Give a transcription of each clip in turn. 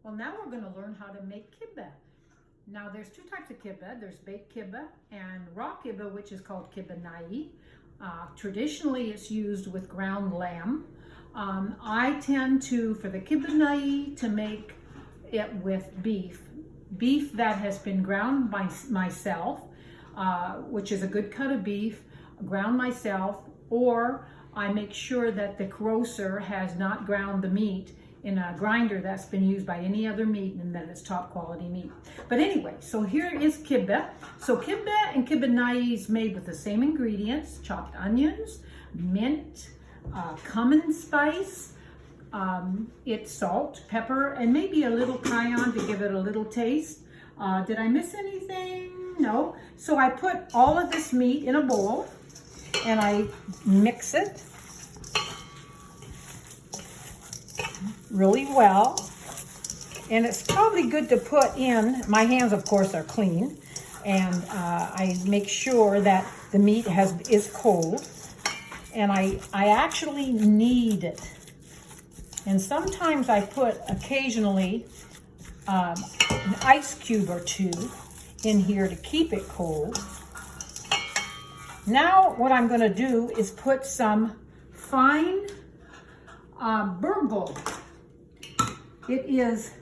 Well, now we're going to learn how to make kibbeh. Now there's two types of kibbeh. There's baked kibbeh and raw kibbeh, which is called Kibbeh Nayyeh. Traditionally it's used with ground lamb. I tend to, for the Kibbeh Nayyeh, to make it with beef. Beef that has been ground by myself, which is a good cut of beef, ground myself, or I make sure that the grocer has not ground the meat in a grinder that's been used by any other meat, and that it's top quality meat. But anyway, so here is kibbeh. So Kibbeh and Kibbeh Nayyeh is made with the same ingredients: chopped onions, mint, cumin spice, it's salt, pepper, and maybe a little cayenne to give it a little taste. Did I miss anything? No. So I put all of this meat in a bowl and I mix it really well. And it's probably good to put in, my hands of course are clean, and I make sure that the meat is cold, and I actually knead it. And sometimes I put occasionally an ice cube or two in here to keep it cold. Now what I'm going to do is put some fine burgle. It is,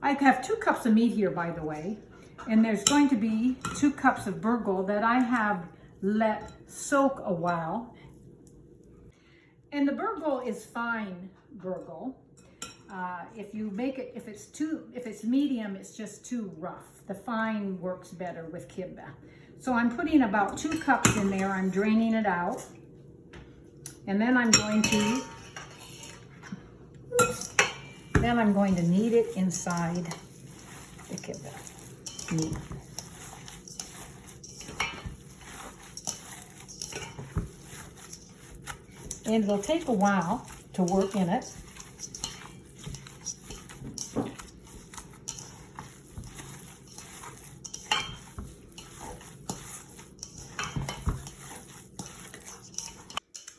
I have 2 cups of meat here, by the way, and there's going to be 2 cups of burgle that I have let soak a while. And the burgle is fine burgle. If you make it, if it's medium, it's just too rough. The fine works better with kibbeh. So I'm putting about 2 cups in there. I'm draining it out. And then I'm going to knead it inside the kibbeh meat. And it'll take a while to work in it.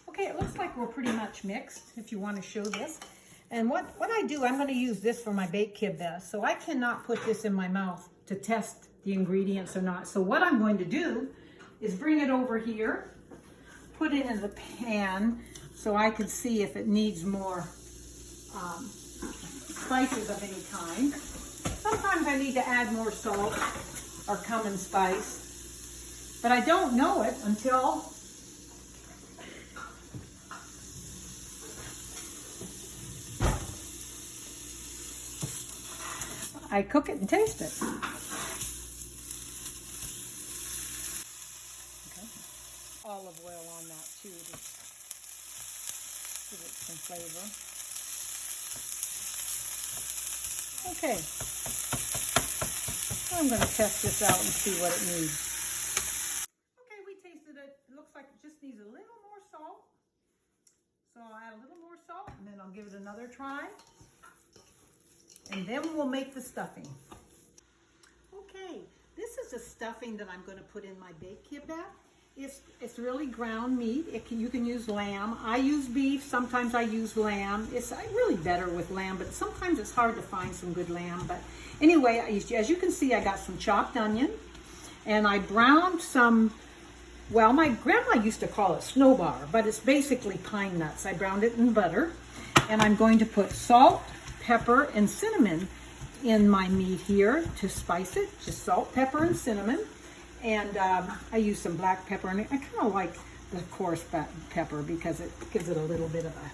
Okay, it looks like we're pretty much mixed, if you want to show this. And what I do, I'm going to use this for my baked kibbeh. So I cannot put this in my mouth to test the ingredients or not. So what I'm going to do is bring it over here, put it in the pan so I can see if it needs more spices of any kind. Sometimes I need to add more salt or cumin spice, but I don't know it until I cook it and taste it. Okay. Olive oil on that too to give it some flavor. Okay. I'm going to test this out and see what it needs. Okay, we tasted it. It looks like it just needs a little more salt. So I'll add a little more salt and then I'll give it another try. And then we'll make the stuffing. Okay, this is the stuffing that I'm going to put in my baked kibbeh. It's really ground meat. You can use lamb. I use beef. Sometimes I use lamb. It's really better with lamb, but sometimes it's hard to find some good lamb. But anyway, as you can see, I got some chopped onion, and I browned some, well, my grandma used to call it snowbar, but it's basically pine nuts. I browned it in butter, and I'm going to put salt, pepper, and cinnamon in my meat here to spice it. Just salt, pepper, and cinnamon. And I use some black pepper, and I kind of like the coarse pepper because it gives it a little bit of a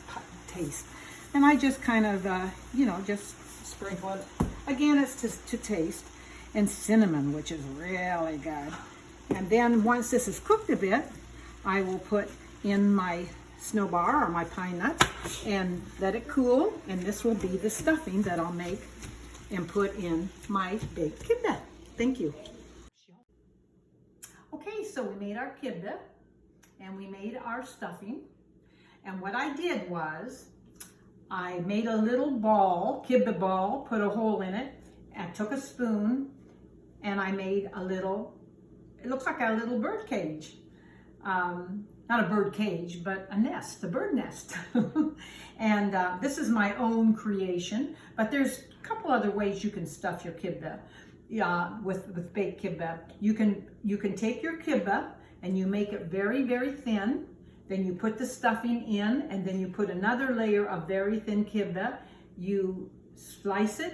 taste. And I just kind of, just sprinkle it. Again, it's to taste. And cinnamon, which is really good. And then once this is cooked a bit, I will put in my snowbar or my pine nuts and let it cool. And this will be the stuffing that I'll make and put in my baked kibbeh. Thank you. Okay, so we made our kibbeh and we made our stuffing. And what I did was I made a little ball, kibbeh ball, put a hole in it, and took a spoon and I made a little, it looks like a little bird cage. not a bird cage, but a nest, a bird nest. And this is my own creation, but there's a couple other ways you can stuff your kibbeh with baked kibbeh. You can take your kibbeh and you make it very, very thin. Then you put the stuffing in, and then you put another layer of very thin kibbeh. You slice it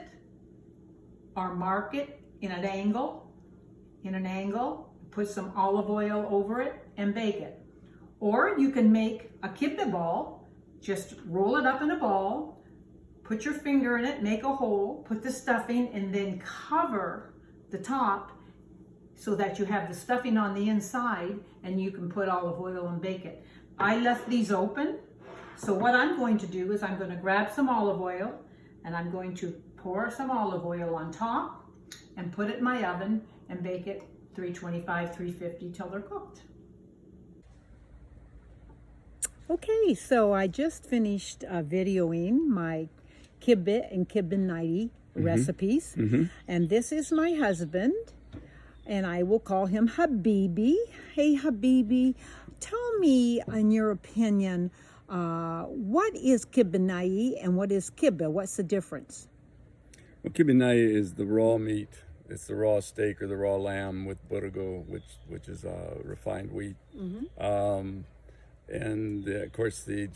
or mark it in an angle, put some olive oil over it and bake it. Or you can make a kibbeh ball, just roll it up in a ball, put your finger in it, make a hole, put the stuffing, and then cover the top so that you have the stuffing on the inside, and you can put olive oil and bake it. I left these open, so what I'm going to do is I'm going to grab some olive oil, and I'm going to pour some olive oil on top and put it in my oven and bake it 325, 350 till they're cooked. Okay, so I just finished videoing my Kibbeh and Kibbeh Nayyeh recipes. And this is my husband, and I will call him Habibi. Hey Habibi, tell me, in your opinion, what is Kibbeh Nayyeh and what is kibbeh? What's the difference? Well, Kibbeh Nayyeh is the raw meat. It's the raw steak or the raw lamb with burgo, which is refined wheat. And of course, the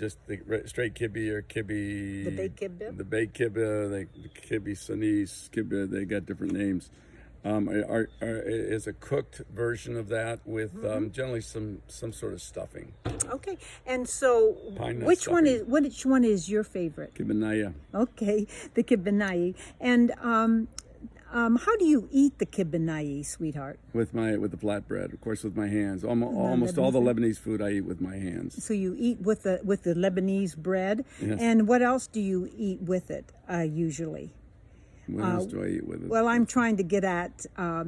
straight kibbeh or kibbeh, The baked kibbeh, the kibbeh sanis, kibbeh. They got different names. Is a cooked version of that with generally some sort of stuffing. Okay, and so which one is your favorite? Kibbeh Nayyeh. Okay, the Kibbeh Nayyeh. And how do you eat the Kibbeh Nayyeh, sweetheart? With the flatbread, of course, with my hands. Almost all the Lebanese food I eat with my hands. So you eat with the Lebanese bread. Yes. And what else do you eat with it usually? What else do I eat with it? Well, I'm trying to get at how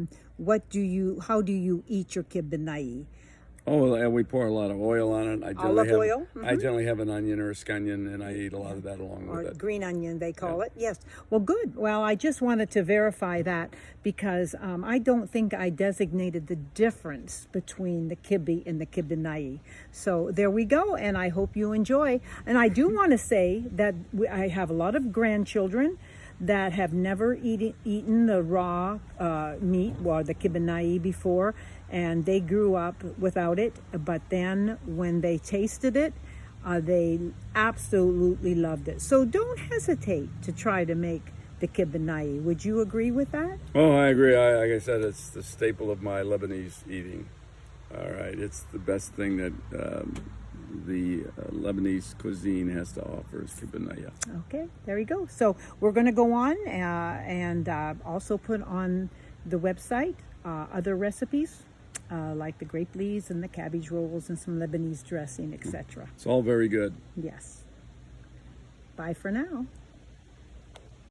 do you eat your Kibbeh Nayyeh? Oh, we pour a lot of oil on it. Olive oil? I generally have an onion or a scallion, and I eat a lot of that along with it. Or green onion, they call it. Yes. Well, good. Well, I just wanted to verify that because I don't think I designated the difference between the kibbeh and the Kibbeh Nayyeh. So there we go, and I hope you enjoy. And I do want to say that I have a lot of grandchildren that have never eaten the raw meat or the Kibbeh Nayyeh before, and they grew up without it, but then when they tasted it, they absolutely loved it. So don't hesitate to try to make the Kibbeh Nayyeh. Would you agree with that? Oh, I agree. Like I said, it's the staple of my Lebanese eating. All right, it's the best thing that the Lebanese cuisine has to offer is Kibbeh Nayyeh. Okay, there you go. So we're going to go on and also put on the website other recipes like the grape leaves and the cabbage rolls and some Lebanese dressing, etc. It's all very good. Yes. Bye for now.